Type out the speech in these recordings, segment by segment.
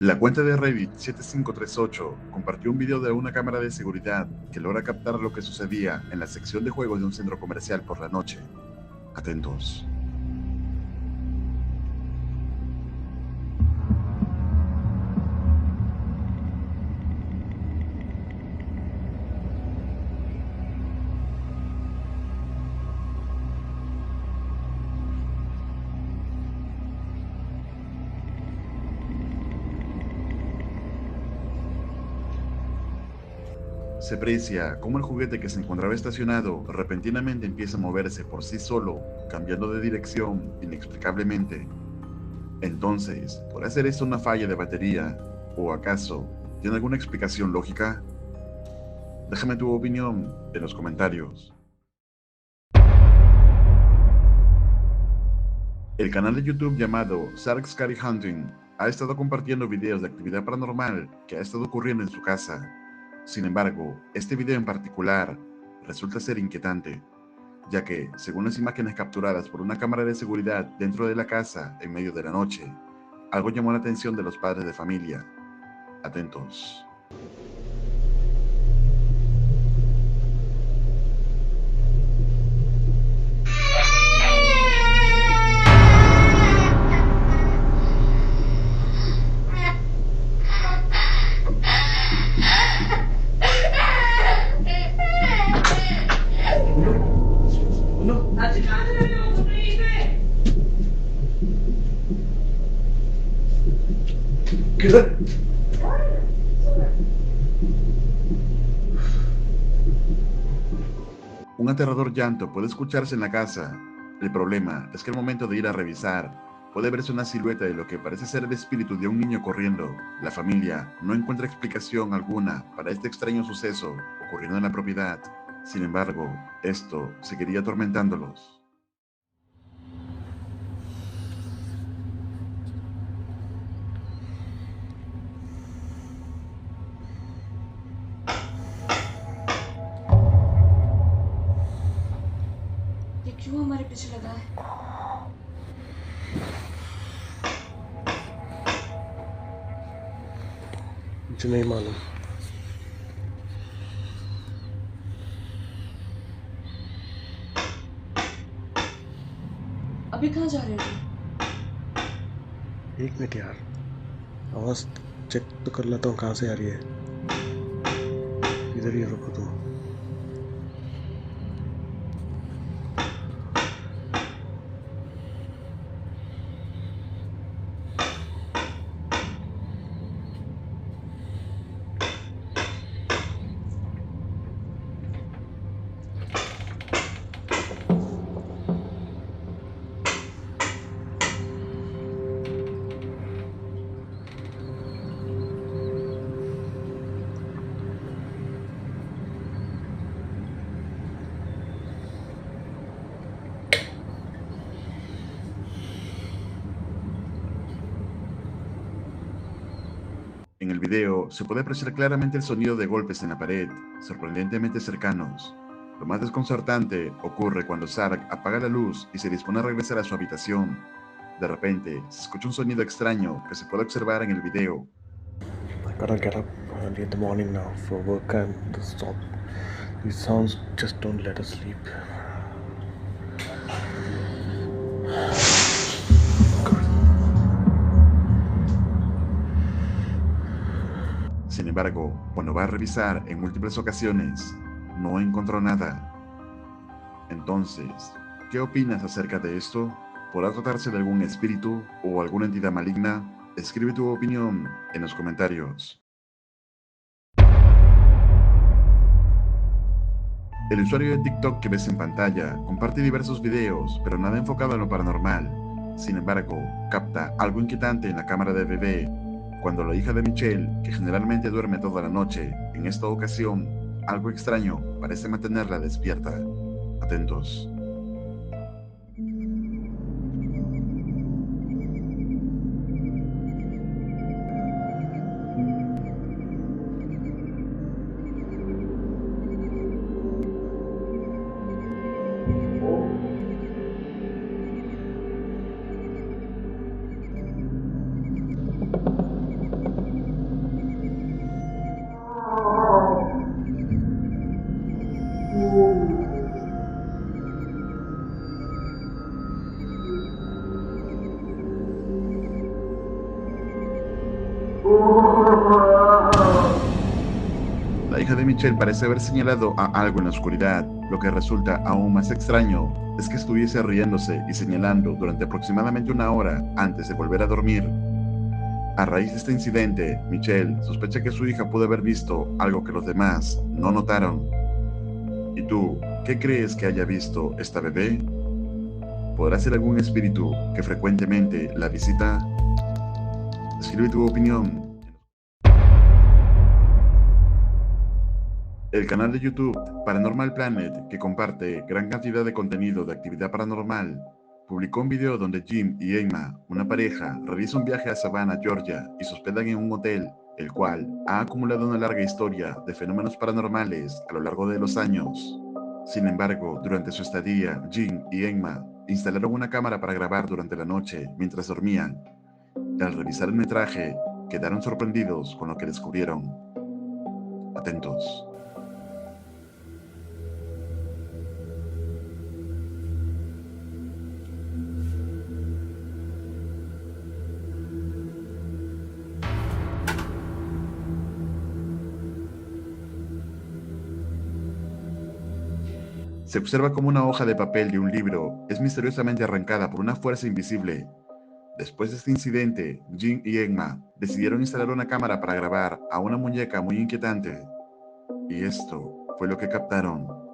La cuenta de Reddit 7538 compartió un video de una cámara de seguridad que logra captar lo que sucedía en la sección de juegos de un centro comercial por la noche. Atentos. Se aprecia cómo el juguete que se encontraba estacionado repentinamente empieza a moverse por sí solo, cambiando de dirección inexplicablemente. Entonces, ¿podría ser esto una falla de batería? ¿O acaso tiene alguna explicación lógica? Déjame tu opinión en los comentarios. El canal de YouTube llamado Sark Scary Hunting ha estado compartiendo videos de actividad paranormal que ha estado ocurriendo en su casa. Sin embargo, este video en particular resulta ser inquietante, ya que, según las imágenes capturadas por una cámara de seguridad dentro de la casa en medio de la noche, algo llamó la atención de los padres de familia. Atentos. No. ¿Qué? Un aterrador llanto puede escucharse en la casa. El problema es que al momento de ir a revisar, puede verse una silueta de lo que parece ser el espíritu de un niño corriendo. La familia no encuentra explicación alguna para este extraño suceso ocurriendo en la propiedad. Sin embargo, esto seguiría atormentándolos. ये क्यों हमारे पीछे लगा है? मुझे नहीं मालूम। अभी कहाँ जा रहे हो तुम? एक मिनट यार, आवाज चेक तो कर लेता हूँ कहाँ से आ रही है। इधर ही रुको तुम। En el video se puede apreciar claramente el sonido de golpes en la pared, sorprendentemente cercanos. Lo más desconcertante ocurre cuando Sark apaga la luz y se dispone a regresar a su habitación. De repente, se escucha un sonido extraño que se puede observar en el video. I gotta get up early in the morning now for work and to stop. These sounds just don't let us sleep. Sin embargo, cuando va a revisar en múltiples ocasiones, no encontró nada. Entonces, ¿qué opinas acerca de esto? ¿Podrá tratarse de algún espíritu o alguna entidad maligna? Escribe tu opinión en los comentarios. El usuario de TikTok que ves en pantalla comparte diversos videos, pero nada enfocado en lo paranormal. Sin embargo, capta algo inquietante en la cámara de bebé, cuando la hija de Michelle, que generalmente duerme toda la noche, en esta ocasión, algo extraño parece mantenerla despierta. Atentos. La hija de Michelle parece haber señalado a algo en la oscuridad. Lo que resulta aún más extraño es que estuviese riéndose y señalando durante aproximadamente una hora antes de volver a dormir. A raíz de este incidente, Michelle sospecha que su hija pudo haber visto algo que los demás no notaron. ¿Y tú, qué crees que haya visto esta bebé? ¿Podrá ser algún espíritu que frecuentemente la visita? Escribe tu opinión. El canal de YouTube Paranormal Planet, que comparte gran cantidad de contenido de actividad paranormal, publicó un video donde Jim y Emma, una pareja, realiza un viaje a Savannah, Georgia, y se hospedan en un hotel, el cual ha acumulado una larga historia de fenómenos paranormales a lo largo de los años. Sin embargo, durante su estadía, Jim y Emma instalaron una cámara para grabar durante la noche mientras dormían. Al revisar el metraje, quedaron sorprendidos con lo que descubrieron. Atentos. Se observa como una hoja de papel de un libro es misteriosamente arrancada por una fuerza invisible. Después de este incidente, Jim y Emma decidieron instalar una cámara para grabar a una muñeca muy inquietante. Y esto fue lo que captaron.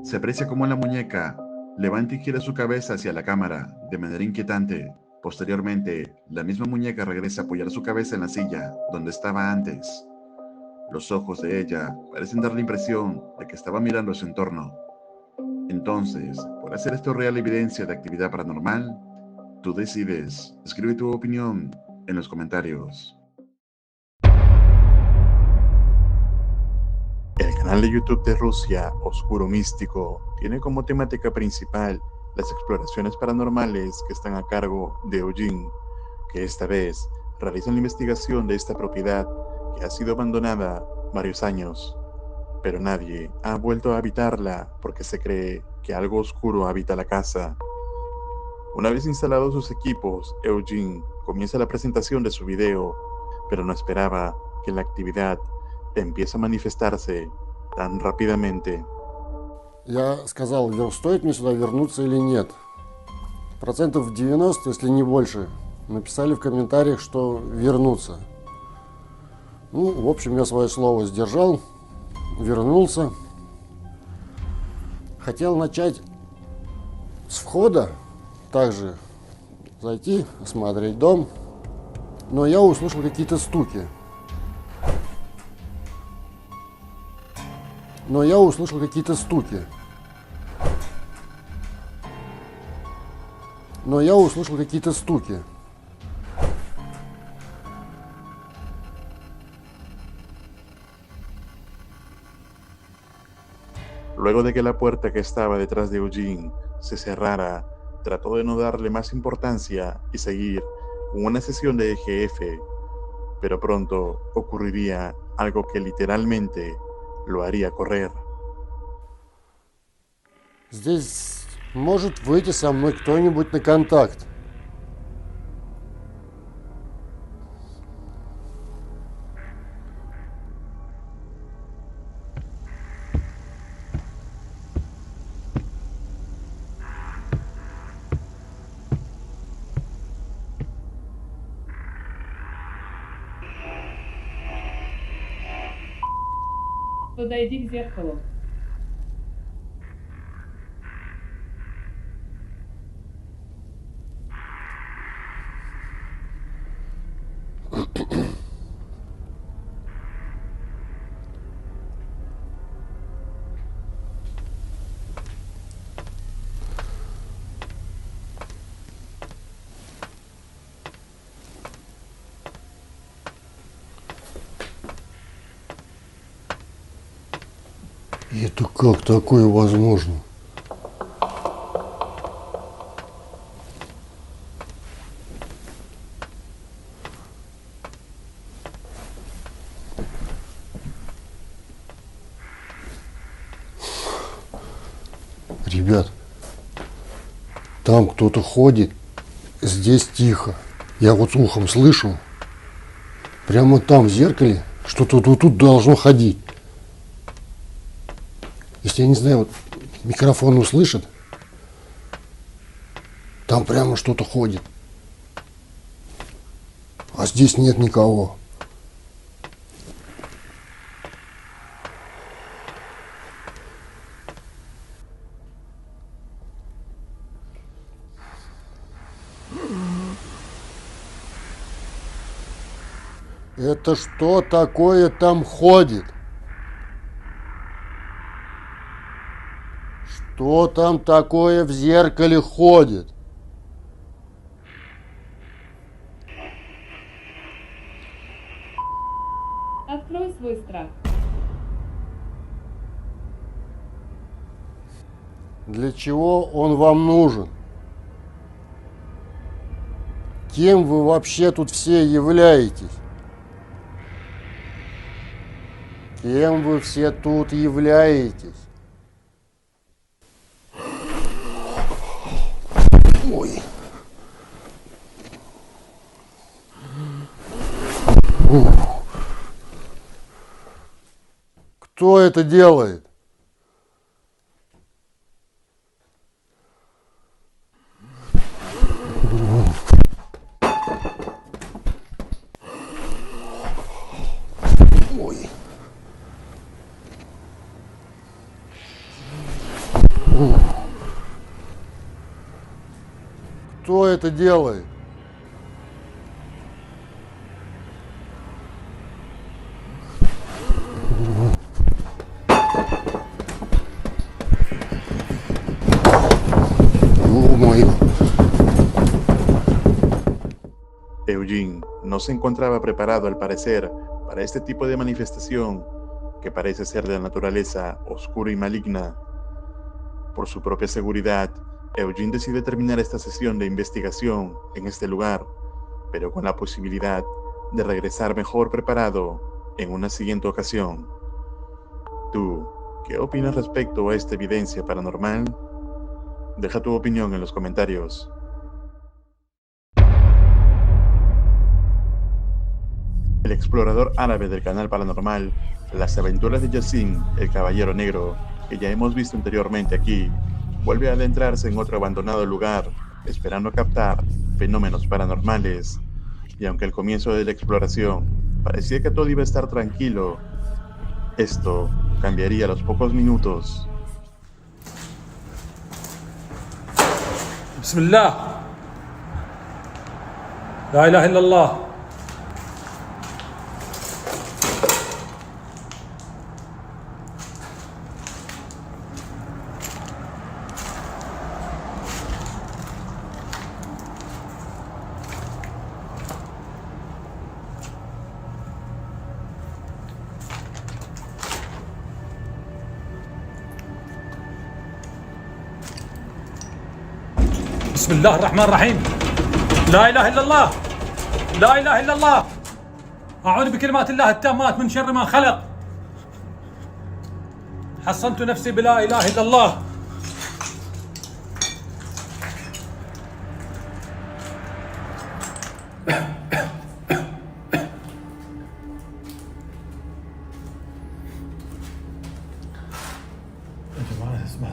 Se aprecia cómo la muñeca levanta y gira su cabeza hacia la cámara de manera inquietante. Posteriormente, la misma muñeca regresa a apoyar su cabeza en la silla donde estaba antes. Los ojos de ella parecen dar la impresión de que estaba mirando a su entorno. Entonces, ¿podrá ser esto real evidencia de actividad paranormal? Tú decides. Escribe tu opinión en los comentarios. El canal de YouTube de Rusia, Oscuro Místico, tiene como temática principal las exploraciones paranormales que están a cargo de Eugene, que esta vez realiza una investigación de esta propiedad que ha sido abandonada varios años, pero nadie ha vuelto a habitarla porque se cree que algo oscuro habita la casa. Una vez instalados sus equipos, Eugene comienza la presentación de su video, pero no esperaba que la actividad empiece a manifestarse tan rápidamente. Я сказал, стоит мне сюда вернуться или нет. Процентов 90, если не больше, написали в комментариях, что вернуться. Ну, в общем, я свое слово сдержал, вернулся. Хотел начать с входа, также зайти, осмотреть дом, но я услышал какие-то стуки. Luego de que la puerta que estaba detrás de Eugene se cerrara, trató de no darle más importancia y seguir con una sesión de EGF, pero pronto ocurriría algo que literalmente lo haría correr. Здесь может выйти со мной кто-нибудь на контакт. Подойди к зеркалу. Это как такое возможно? Ребят, там кто-то ходит, здесь тихо. Я вот ухом слышу, прямо там в зеркале что-то вот тут должно ходить. Если, я не знаю, вот микрофон услышит, там прямо что-то ходит. А здесь нет никого. Это что такое там ходит? Что там такое в зеркале ходит? Открой свой страх. Для чего он вам нужен? Кем вы вообще тут все являетесь? Кем вы все тут являетесь? Ой. Кто это делает? Ой. Кто это делает? Ё-моё. Eugene no se encontraba preparado al parecer para este tipo de manifestación que parece ser de naturaleza oscura y maligna. Por su propia seguridad, Eugene decide terminar esta sesión de investigación en este lugar, pero con la posibilidad de regresar mejor preparado en una siguiente ocasión. ¿Tú qué opinas respecto a esta evidencia paranormal? Deja tu opinión en los comentarios. El explorador árabe del canal paranormal, Las aventuras de Yasin, el caballero negro, que ya hemos visto anteriormente aquí, vuelve a adentrarse en otro abandonado lugar, esperando captar fenómenos paranormales. Y aunque al comienzo de la exploración parecía que todo iba a estar tranquilo, esto cambiaría a los pocos minutos. بسم الله لا إله إلا الله بسم الله الرحمن الرحيم لا إله إلا الله لا إله إلا الله أعوذ بكلمات الله التامات من شر ما خلق حصنت نفسي بلا إله إلا الله يا جماعة اسمع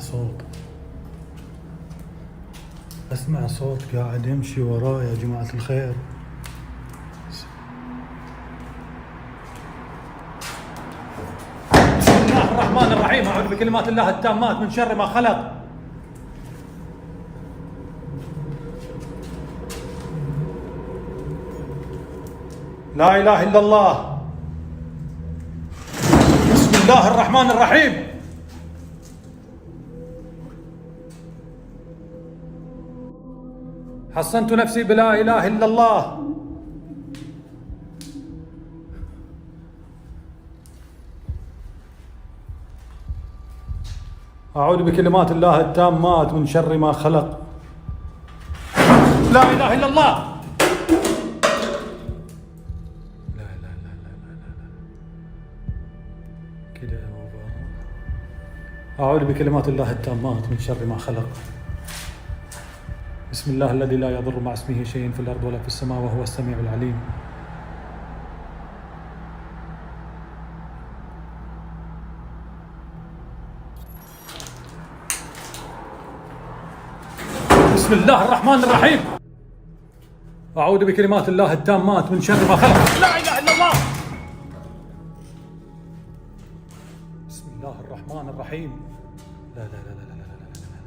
صوت قاعد يمشي وراي يا جماعة الخير. بسم الله الرحمن الرحيم أعوذ بكلمات الله التامات من شر ما خلق. لا إله إلا الله. بسم الله الرحمن الرحيم. حصنت نفسي بلا إله إلا الله. أعوذ بكلمات الله التامات من شر ما خلق. لا إله إلا الله. لا لا لا لا لا لا كده يا بابا. أعوذ بكلمات الله التامات من شر ما خلق. بسم الله الذي لا يضر مع اسمه شيء في الأرض ولا في السماء وهو السميع العليم. بسم الله الرحمن الرحيم. أعوذ بكلمات الله التامات من شر ما خلق. لا إله إلا الله. بسم الله الرحمن الرحيم. لا لا لا لا لا لا لا لا.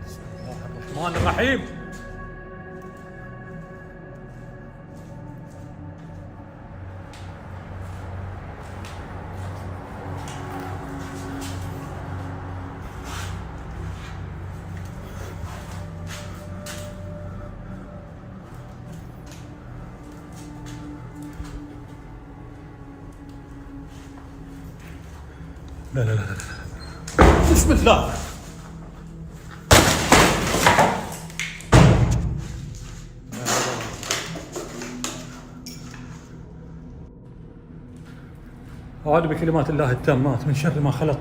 بسم الله الرحمن الرحيم. لا لا لا لا. بسم الله. أعوذ بكلمات الله التامات من شر ما خلق.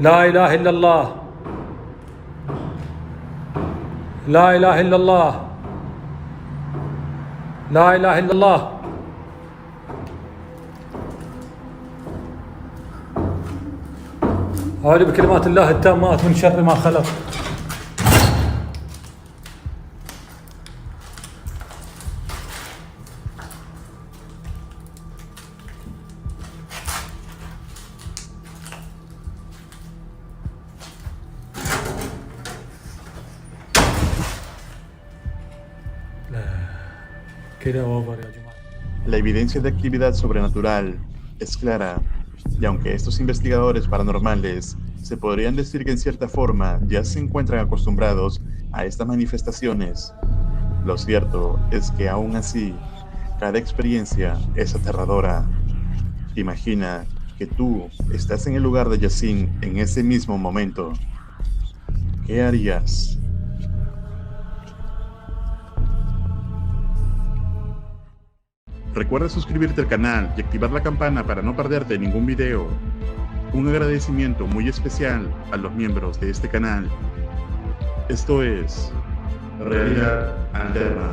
لا إله إلا الله. لا إله إلا الله. لا إله إلا الله. أعوذ بكلمات الله التامات من شر ما خلق. La evidencia de actividad sobrenatural es clara, y aunque estos investigadores paranormales se podrían decir que en cierta forma ya se encuentran acostumbrados a estas manifestaciones, lo cierto es que aún así, cada experiencia es aterradora. Imagina que tú estás en el lugar de Yassin en ese mismo momento. ¿Qué harías? Recuerda suscribirte al canal y activar la campana para no perderte ningún video. Un agradecimiento muy especial a los miembros de este canal. Esto es Realidad Alterna.